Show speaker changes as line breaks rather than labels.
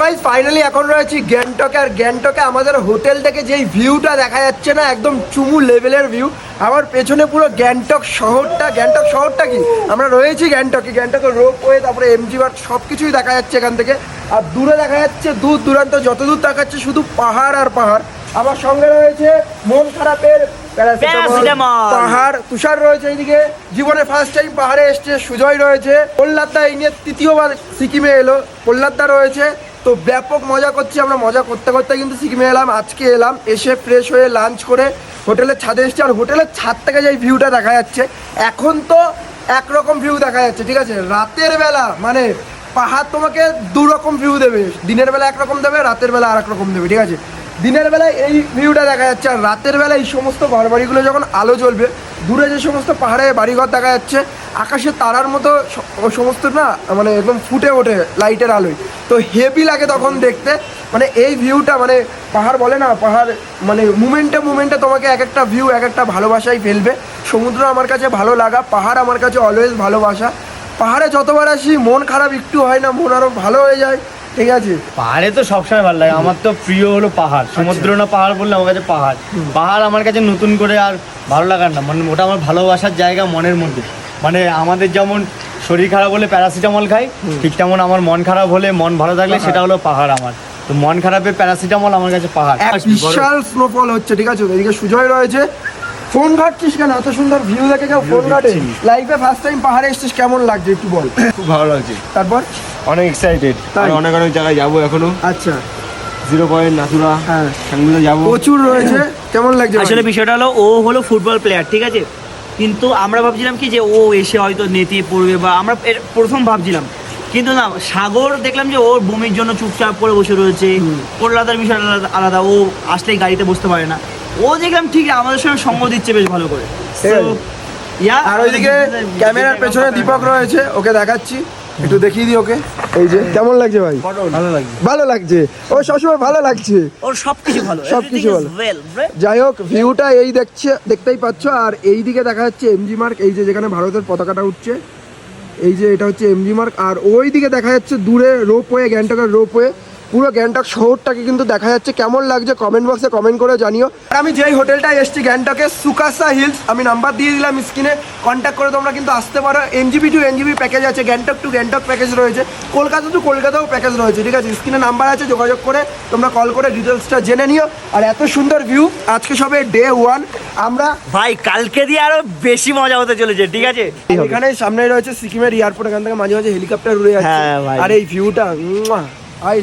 Guys finally এখন রয়েছি গ্যাংটকে। আর গ্যাংটকে আমাদের হোটেল থেকে যেই ভিউটা দেখা যাচ্ছে না, একদম চুমু লেভেলের ভিউ। আমার পেছনে পুরো গ্যাংটক শহরটা কি আমরা রয়েছি গ্যাংটকের রোপওয়ে, তারপরে এমজি মার্ট সব কিছুই দেখা যাচ্ছে এখান থেকে। আর দূরে দেখা যাচ্ছে দূর দূরান্ত যতদূর দেখাচ্ছে শুধু পাহাড় আর পাহাড়। আমার সঙ্গে রয়েছে মন খারাপের পাহাড়, তুষার রয়েছে এইদিকে, জীবনে ফার্স্ট টাইম পাহাড়ে এসছে সুজয় রয়েছে, প্রহ্লাদদা এই নিয়ে তৃতীয়বার সিকিমে এলো, প্রহ্লাদদা রয়েছে। তো ব্যাপক মজা করছি আমরা, মজা করতে করতে কিন্তু সিকিমে এলাম। আজকে এলাম, এসে ফ্রেশ হয়ে লাঞ্চ করে হোটেলের ছাদে এসছি। আর হোটেলের ছাদ থেকে যে ভিউটা দেখা যাচ্ছে এখন তো একরকম ভিউ দেখা যাচ্ছে, ঠিক আছে। রাতের বেলা মানে পাহাড় তোমাকে দু রকম ভিউ দেবে, দিনের বেলা একরকম দেবে, রাতের বেলা আর এক রকম দেবে, ঠিক আছে। দিনের বেলায় এই ভিউটা দেখা যাচ্ছে, আর রাতের বেলা এই সমস্ত ঘরবাড়িগুলো যখন আলো জ্বলবে, দূরে যে সমস্ত পাহাড়ে বাড়িঘর দেখা যাচ্ছে, আকাশে তারার মতো সমস্ত না মানে একদম ফুটে ওঠে লাইটের আলোয়, তো হেভি লাগে তখন দেখতে। মানে এই ভিউটা মানে পাহাড় বলে না, পাহাড় মানে মুমেন্টে তোমাকে এক একটা ভিউ এক একটা ভালোবাসাই ফেলবে। সমুদ্র আমার কাছে ভালো লাগা, পাহাড় আমার কাছে অলওয়েজ ভালোবাসা। পাহাড়ে যতবার আসি মন খারাপ একটু হয় না, মন আরও ভালো হয়ে যায়, ঠিক আছে।
পাহাড়ে তো সবসময় ভালো লাগে, আমার তো প্রিয় হলো পাহাড়। সমুদ্র না পাহাড় বললে আমার কাছে পাহাড়। পাহাড় আমার কাছে নতুন করে আর ভালো লাগার না, মানে ওটা আমার ভালোবাসার জায়গা মনের মধ্যে। মানে আমাদের যেমন শরীর খারাপ হলে প্যারাসিটামল খাই, ঠিক তেমন আমার মন খারাপ হলে, মন ভালো থাকলে সেটা হলো পাহাড় আমার। তো মন খারাপে প্যারাসিটামল আমার কাছে পাহাড়।
বিশাল স্নোফল হচ্ছে, ঠিক আছে। এদিকে সুজয় রয়েছে। ফোন ঘাটছিস কেন? এত সুন্দর ভিউ দেখে কেউ ফোন ঘাটে? লাইফে ফার্স্ট টাইম পাহাড়ে এসেছিস, কেমন লাগছে একটু বল।
খুব ভালো লাগছে,
তারপর
অনেক এক্সাইটেড, আর অনেক জায়গায় যাবো এখনো।
আচ্ছা,
0 পয়েন্ট, নাথুরা,
হ্যাঁ
সেগুলো যাবো,
প্রচুর রয়েছে। কেমন লাগছে?
আসলে বিষয়টা হলো ও হলো ফুটবল প্লেয়ার, ঠিক আছে, কিন্তু আমরা ভাবছিলাম কি যে ও এসে হয়তো নেতিয়ে পড়বে, বা আমরা প্রথম ভাবছিলাম, কিন্তু না, সাগর দেখলাম যে ওর বমির জন্য চুপচাপ করে বসে রয়েছে। প্রহ্লাদার বিষয় আলাদা, ও আসলেই গাড়িতে বসতে পারে না। ও দেখলাম ঠিক আমাদের সঙ্গে সঙ্গ দিচ্ছে বেশ ভালো করে।
আর ওইদিকে ক্যামেরার পেছনে দীপক রয়েছে, ওকে দেখাচ্ছি, একটু দেখিয়ে দিই ওকে। এই যে কেমন লাগছে ভাই? ভালো লাগছে, ও সবসময় ভালো লাগছে,
ওর সবকিছু ভালো,
সবকিছু ভালো। যাই হোক, ভিউটা এই দেখতেই পাচ্ছ। আর এই দিকে দেখা যাচ্ছে এমজি মার্ক, এই যে যেখানে ভারতের পতাকাটা উঠছে, এই যে এটা হচ্ছে এমজি মার্ক। আর ওই দিকে দেখা যাচ্ছে দূরে রোপওয়ে, গ্যাংটকের রোপওয়ে। পুরো গ্যাংটক শহরটাকে কিন্তু দেখা যাচ্ছে। কেমন লাগছে কমেন্ট বক্সে কমেন্ট করে জানিও। আর আমি যেই হোটেলটায় এসেছি গ্যাংটকে, সুকাসা হিলস, আমি নাম্বার দিয়ে দিলাম স্ক্রিনে, কন্ট্যাক্ট করে তোমরা কিন্তু আসতে পারো। এনজিবি টু এনজিবি প্যাকেজ আছে, গ্যাংটক টু গ্যাংটক প্যাকেজ রয়েছে, কলকাতা টু কলকাতাও প্যাকেজ রয়েছে, ঠিক আছে। স্ক্রিনে নাম্বার আছে, যোগাযোগ করে তোমরা কল করে ডিটেলসটা জেনে নিও। আর এত সুন্দর ভিউ, আজকে সবে ডে 1, আমরা
ভাই কালকে দিয়ে আরো বেশি মজা হতে চলেছে, ঠিক আছে।
এখানে সামনে রয়েছে সিকিমের এয়ারপোর্ট, এখান থেকে মাঝে মাঝে হেলিকপ্টার উড়ে যাচ্ছে।
হ্যাঁ ভাই।
আর এই ভিউটা আই